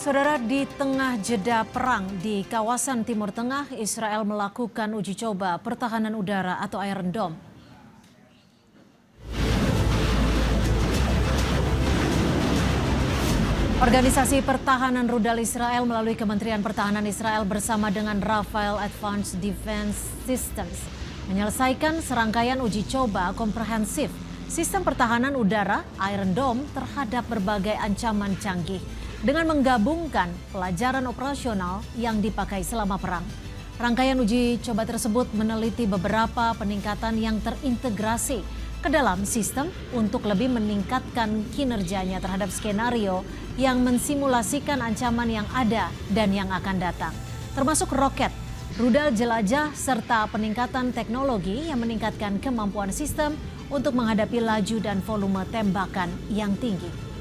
Saudara, di tengah jeda perang di kawasan Timur Tengah, Israel melakukan uji coba pertahanan udara atau Iron Dome. Organisasi Pertahanan Rudal Israel melalui Kementerian Pertahanan Israel bersama dengan Rafael Advanced Defense Systems menyelesaikan serangkaian uji coba komprehensif sistem pertahanan udara Iron Dome terhadap berbagai ancaman canggih dengan menggabungkan pelajaran operasional yang dipakai selama perang. Rangkaian uji coba tersebut meneliti beberapa peningkatan yang terintegrasi ke dalam sistem untuk lebih meningkatkan kinerjanya terhadap skenario yang mensimulasikan ancaman yang ada dan yang akan datang, termasuk roket, rudal jelajah, serta peningkatan teknologi yang meningkatkan kemampuan sistem untuk menghadapi laju dan volume tembakan yang tinggi.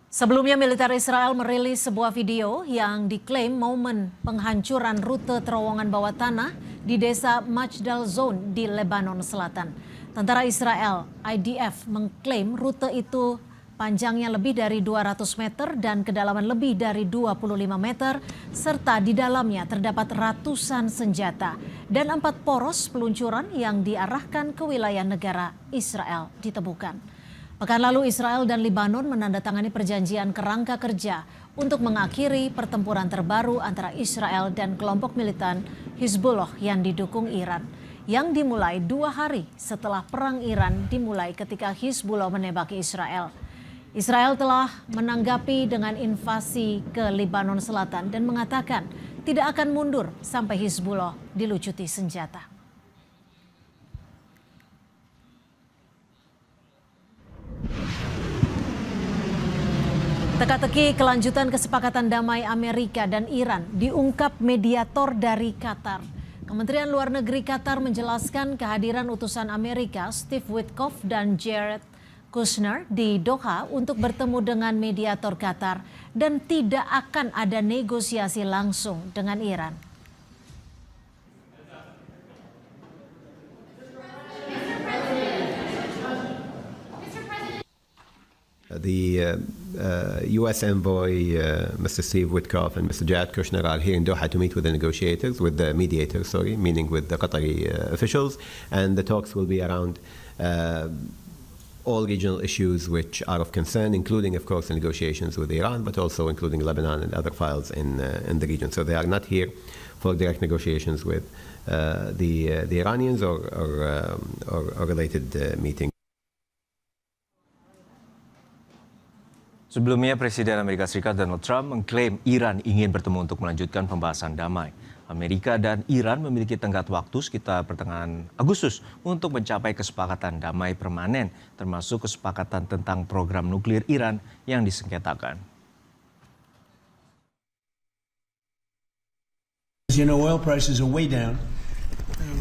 Sebelumnya, militer Israel merilis sebuah video yang diklaim momen penghancuran rute terowongan bawah tanah di desa Majdal Zone di Lebanon Selatan. Tentara Israel, IDF, mengklaim rute itu panjangnya lebih dari 200 meter dan kedalaman lebih dari 25 meter, serta di dalamnya terdapat ratusan senjata dan 4 poros peluncuran yang diarahkan ke wilayah negara Israel ditemukan. Pekan lalu Israel dan Lebanon menandatangani perjanjian kerangka kerja untuk mengakhiri pertempuran terbaru antara Israel dan kelompok militan Hizbullah yang didukung Iran, yang dimulai 2 hari setelah perang Iran dimulai ketika Hizbullah menembaki Israel. Israel telah menanggapi dengan invasi ke Lebanon Selatan dan mengatakan tidak akan mundur sampai Hizbullah dilucuti senjata. Teka-teki kelanjutan kesepakatan damai Amerika dan Iran diungkap mediator dari Qatar. Kementerian Luar Negeri Qatar menjelaskan kehadiran utusan Amerika Steve Witkoff dan Jared Kushner di Doha untuk bertemu dengan mediator Qatar dan tidak akan ada negosiasi langsung dengan Iran. The U.S. envoy, Mr. Steve Witkoff and Mr. Jared Kushner are here in Doha to meet with the negotiators, with the mediators, meaning with the Qatari officials, and the talks will be around all regional issues which are of concern, including, of course, the negotiations with Iran, but also including Lebanon and other files in the region. So they are not here for direct negotiations with the Iranians or related meetings. Sebelumnya, Presiden Amerika Serikat Donald Trump mengklaim Iran ingin bertemu untuk melanjutkan pembahasan damai. Amerika dan Iran memiliki tenggat waktu sekitar pertengahan Agustus untuk mencapai kesepakatan damai permanen, termasuk kesepakatan tentang program nuklir Iran yang disengketakan. You know, oil prices are way down.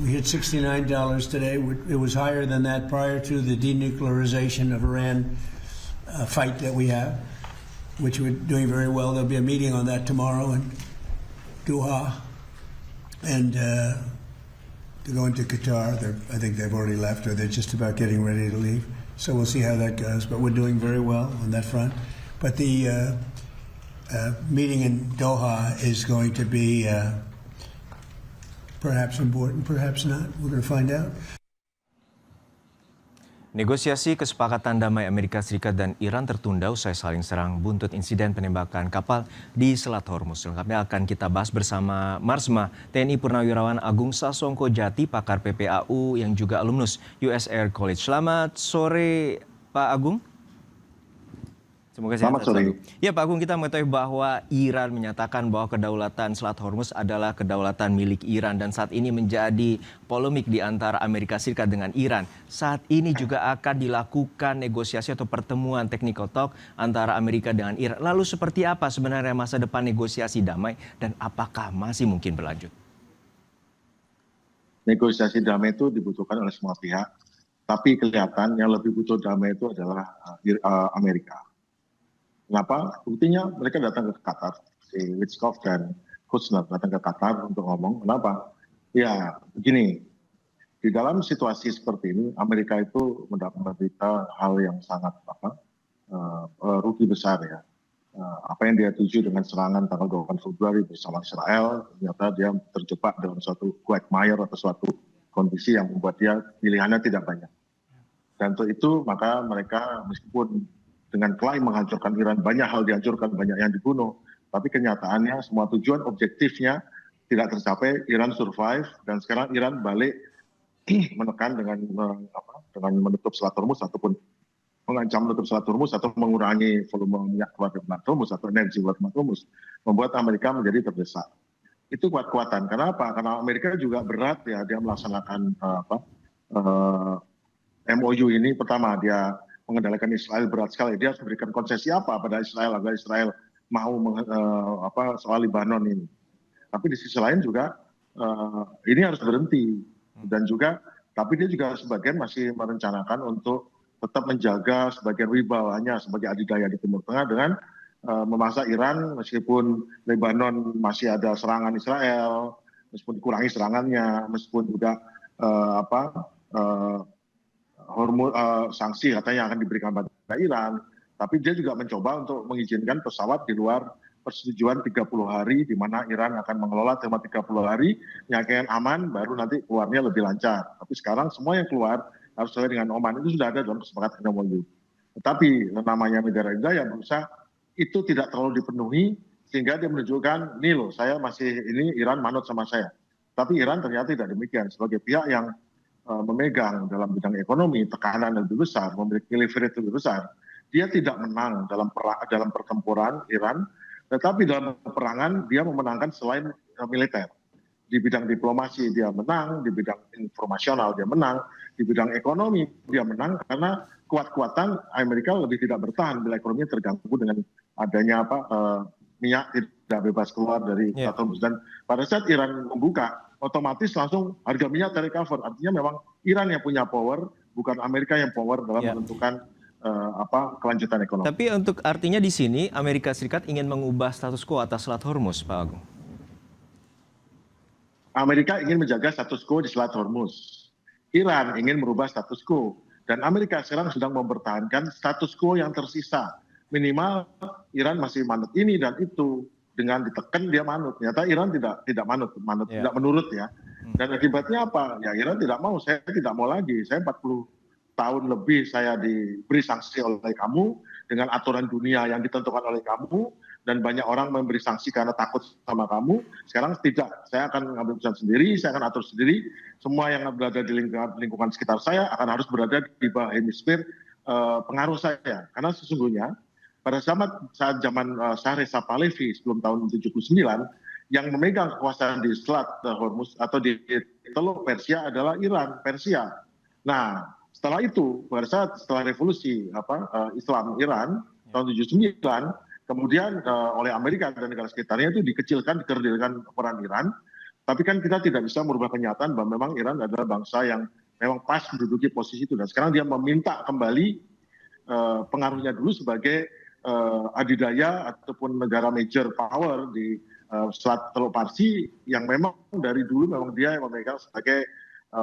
We hit $69 today. It was higher than that prior to the denuclearization of Iran fight that we have, which we're doing very well. There'll be a meeting on that tomorrow in Doha, and to go into Qatar. I think they've already left, or they're just about getting ready to leave. So we'll see how that goes. But we're doing very well on that front. But the meeting in Doha is going to be perhaps important, perhaps not. We're going to find out. Negosiasi kesepakatan damai Amerika Serikat dan Iran tertunda usai saling serang buntut insiden penembakan kapal di Selat Hormuz. Lengkapnya akan kita bahas bersama Marsma, TNI Purnawirawan Agung Sasongko Jati, pakar PPAU yang juga alumnus US Air College. Selamat sore, Pak Agung. Semoga selamat sore. Ya, Pak Agung, kita mengetahui bahwa Iran menyatakan bahwa kedaulatan Selat Hormuz adalah kedaulatan milik Iran dan saat ini menjadi polemik di antara Amerika Serikat dengan Iran. Saat ini juga akan dilakukan negosiasi atau pertemuan technical talk antara Amerika dengan Iran. Lalu seperti apa sebenarnya masa depan negosiasi damai dan apakah masih mungkin berlanjut? Negosiasi damai itu dibutuhkan oleh semua pihak, tapi kelihatan yang lebih butuh damai itu adalah Amerika. Kenapa? Buktinya mereka datang ke Qatar si Witkoff dan Kushner datang ke Qatar untuk ngomong. Kenapa? Ya, begini. Di dalam situasi seperti ini, Amerika itu menderita hal yang sangat rugi besar ya. Apa yang dia tuju dengan serangan tanggal 28 Februari bersama Israel, ternyata dia terjebak dalam suatu quagmire atau suatu kondisi yang membuat dia pilihannya tidak banyak. Dan untuk itu maka mereka meskipun dengan klaim menghancurkan Iran, banyak hal dihancurkan, banyak yang dibunuh, tapi kenyataannya semua tujuan objektifnya tidak tercapai. Iran survive dan sekarang Iran balik menekan dengan menutup Selat Hormuz ataupun mengancam menutup Selat Hormuz atau mengurangi volume minyak keluar dari Selat Hormuz atau energi keluar dari Selat Hormuz, membuat Amerika menjadi terdesak. Itu kuat-kuatan. Kenapa? Karena Amerika juga berat ya, dia melaksanakan MOU ini. Pertama, dia mengendalikan Israel berat sekali. Dia harus memberikan konsesi apa pada Israel agar Israel mau soal Lebanon ini. Tapi di sisi lain juga ini harus berhenti. Dan juga, tapi dia juga sebagian masih merencanakan untuk tetap menjaga sebagian wibawanya sebagai adidaya di Timur Tengah dengan memaksa Iran meskipun Lebanon masih ada serangan Israel, meskipun dikurangi serangannya, meskipun juga sanksi katanya akan diberikan pada Iran, tapi dia juga mencoba untuk mengizinkan pesawat di luar persetujuan 30 hari di mana Iran akan mengelola selama 30 hari yang aman, baru nanti keluarnya lebih lancar. Tapi sekarang semua yang keluar harus sesuai dengan Oman, itu sudah ada dalam kesepakatan MOU. Tetapi namanya negara adidaya berusaha itu tidak terlalu dipenuhi sehingga dia menunjukkan, nih loh saya masih ini Iran manut sama saya. Tapi Iran ternyata tidak demikian. Sebagai pihak yang memegang dalam bidang ekonomi tekanan yang lebih besar, memiliki leverage lebih besar, dia tidak menang dalam pertempuran Iran, tetapi dalam peperangan dia memenangkan selain militer. Di bidang diplomasi dia menang, di bidang informasional dia menang, di bidang ekonomi dia menang karena kuat-kuatan Amerika lebih tidak bertahan bila ekonominya terganggu dengan adanya minyak tidak bebas keluar dari Selat Hormuz. Dan pada saat Iran membuka, otomatis langsung harga minyak terrecover. Artinya memang Iran yang punya power, bukan Amerika yang power dalam menentukan kelanjutan ekonomi. Tapi untuk artinya di sini Amerika Serikat ingin mengubah status quo atas Selat Hormuz, Pak Agung. Amerika ingin menjaga status quo di Selat Hormuz. Iran ingin merubah status quo. Dan Amerika sekarang sedang mempertahankan status quo yang tersisa. Minimal Iran masih manut ini dan itu. Dengan ditekan dia manut. Ternyata Iran tidak manut, tidak menurut ya. Dan akibatnya apa? Ya Iran tidak mau, saya tidak mau lagi. Saya 40 tahun lebih saya diberi sanksi oleh kamu dengan aturan dunia yang ditentukan oleh kamu, dan banyak orang memberi sanksi karena takut sama kamu. Sekarang tidak, saya akan mengambil keputusan sendiri, saya akan atur sendiri. Semua yang berada di lingkungan sekitar saya akan harus berada di bawah hemisfer pengaruh saya. Karena sesungguhnya pada saat zaman Shah Reza Pahlavi sebelum tahun 79, yang memegang kekuasaan di Selat Hormuz atau di Teluk Persia adalah Iran, Persia. Nah, setelah itu, pada saat setelah revolusi Islam Iran tahun 79, kemudian oleh Amerika dan negara sekitarnya itu dikecilkan, dikerdilkan peran Iran. Tapi kan kita tidak bisa merubah kenyataan bahwa memang Iran adalah bangsa yang memang pas menduduki posisi itu. Dan sekarang dia meminta kembali pengaruhnya dulu sebagai adidaya ataupun negara major power di Selat Teluk Parsi, yang memang dari dulu memang dia yang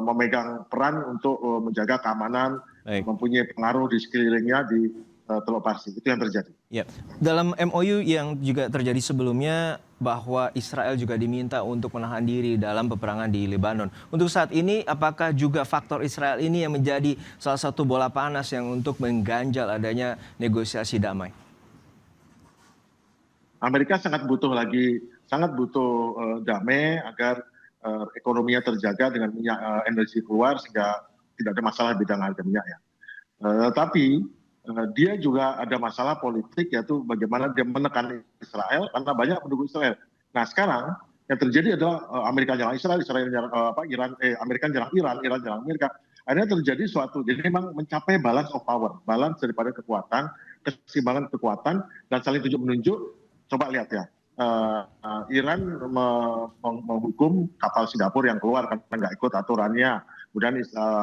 memegang peran untuk menjaga keamanan, mempunyai pengaruh di sekelilingnya di Teluk Parsi. Itu yang terjadi. Ya. Dalam MOU yang juga terjadi sebelumnya bahwa Israel juga diminta untuk menahan diri dalam peperangan di Lebanon. Untuk saat ini, apakah juga faktor Israel ini yang menjadi salah satu bola panas yang untuk mengganjal adanya negosiasi damai? Amerika sangat butuh damai agar ekonominya terjaga dengan minyak energi keluar sehingga tidak ada masalah di bidang harga minyak ya. Tapi dia juga ada masalah politik, yaitu bagaimana dia menekan Israel karena banyak pendukung Israel. Nah sekarang yang terjadi adalah Amerika nyerang Israel, Amerika nyerang Iran nyerang Amerika. Akhirnya terjadi suatu, jadi memang mencapai balance of power, balance daripada kekuatan, keseimbangan kekuatan dan saling tunjuk-menunjuk. Coba lihat ya, Iran menghukum kapal Singapura yang keluar karena nggak ikut aturannya. Kemudian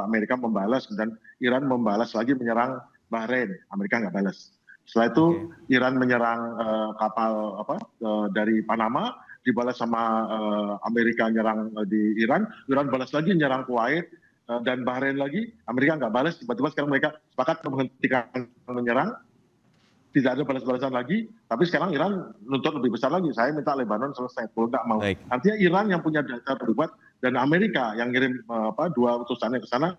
Amerika membalas, dan Iran membalas lagi menyerang Bahrain, Amerika nggak balas. Setelah itu Iran menyerang kapal dari Panama, dibalas sama Amerika nyerang di Iran balas lagi nyerang Kuwait dan Bahrain lagi, Amerika nggak balas, tiba-tiba sekarang mereka sepakat menghentikan menyerang, tidak ada balas-balasan lagi, tapi sekarang Iran nuntut lebih besar lagi, saya minta Lebanon selesai, kalau nggak mau. Baik. Artinya Iran yang punya dasar berbuat dan Amerika yang ngirim 2 utusannya ke sana,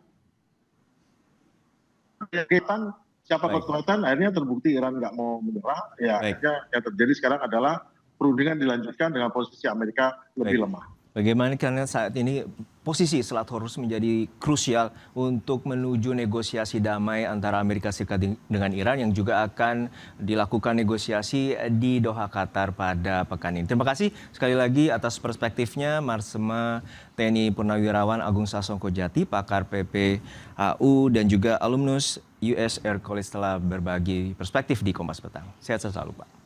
siapa kekuatan, akhirnya terbukti Iran nggak mau menyerah, ya akhirnya yang terjadi sekarang adalah perundingan dilanjutkan dengan posisi Amerika lebih lemah. Bagaimana karena saat ini posisi Selat Hormuz menjadi krusial untuk menuju negosiasi damai antara Amerika Serikat dengan Iran yang juga akan dilakukan negosiasi di Doha, Qatar pada pekan ini. Terima kasih sekali lagi atas perspektifnya Marsema TNI Purnawirawan Agung Sasongko Jati, pakar PPAU dan juga alumnus US Air College telah berbagi perspektif di Kompas Petang. Sehat selalu Pak.